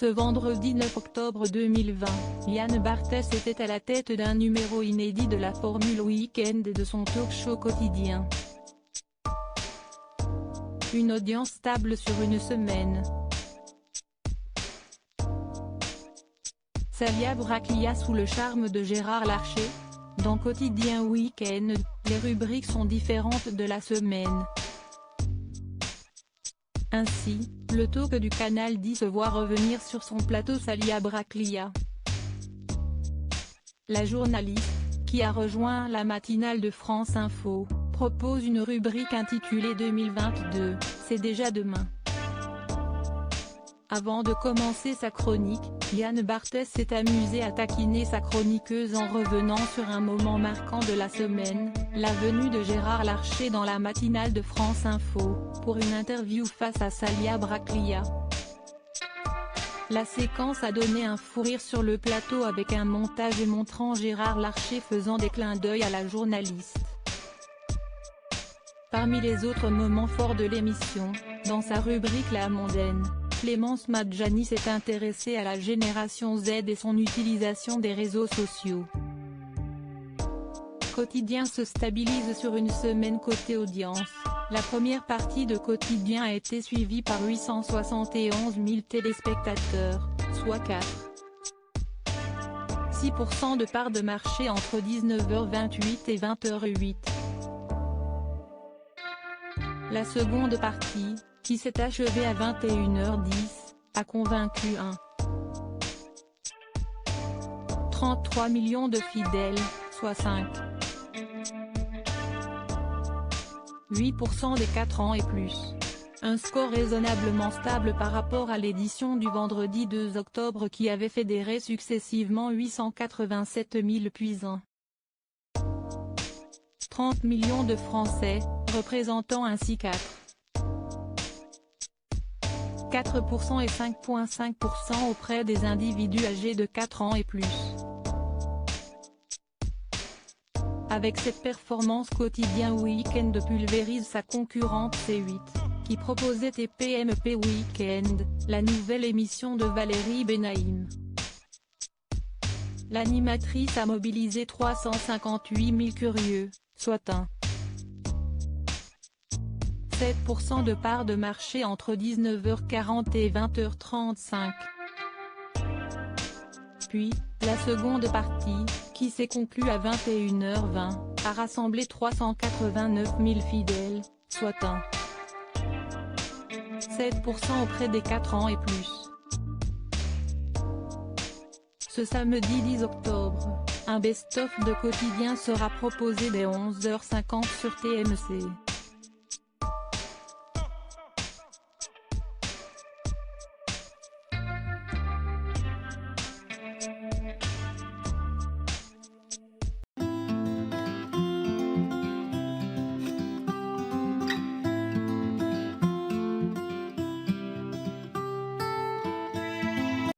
Ce vendredi 9 octobre 2020, Yann Barthès était à la tête d'un numéro inédit de la Formule Week-end et de son talk-show quotidien. Une audience stable sur une semaine. Salia Braclia sous le charme de Gérard Larcher. Dans Quotidien Week-end, les rubriques sont différentes de la semaine. Ainsi, le talk du Canal 10 voit revenir sur son plateau Salia Braclia. La journaliste, qui a rejoint la matinale de France Info, propose une rubrique intitulée 2022, c'est déjà demain. Avant de commencer sa chronique, Yann Barthès s'est amusé à taquiner sa chroniqueuse en revenant sur un moment marquant de la semaine, la venue de Gérard Larcher dans la matinale de France Info, pour une interview face à Salia Braclia. La séquence a donné un fou rire sur le plateau avec un montage montrant Gérard Larcher faisant des clins d'œil à la journaliste. Parmi les autres moments forts de l'émission, dans sa rubrique La Mondaine, Clémence Madjani s'est intéressée à la génération Z et son utilisation des réseaux sociaux. Quotidien se stabilise sur une semaine côté audience. La première partie de Quotidien a été suivie par 871 000 téléspectateurs, soit 4,6% de part de marché entre 19h28 et 20h08. La seconde partie, qui s'est achevée à 21h10, a convaincu 1,33 million de fidèles, soit 5,8% des 4 ans et plus. Un score raisonnablement stable par rapport à l'édition du vendredi 2 octobre qui avait fédéré successivement 887 000 puis 1,30 million de Français, représentant ainsi 4% et 5,5% auprès des individus âgés de 4 ans et plus. Avec cette performance, Quotidien Week-end pulvérise sa concurrente C8, qui proposait TPMP Week-end, la nouvelle émission de Valérie Benaïm. L'animatrice a mobilisé 358 000 curieux, soit 7% de part de marché entre 19h40 et 20h35. Puis, la seconde partie, qui s'est conclue à 21h20, a rassemblé 389 000 fidèles, soit 7% auprès des 4 ans et plus. Ce samedi 10 octobre, un best-of de Quotidien sera proposé dès 11h50 sur TMC.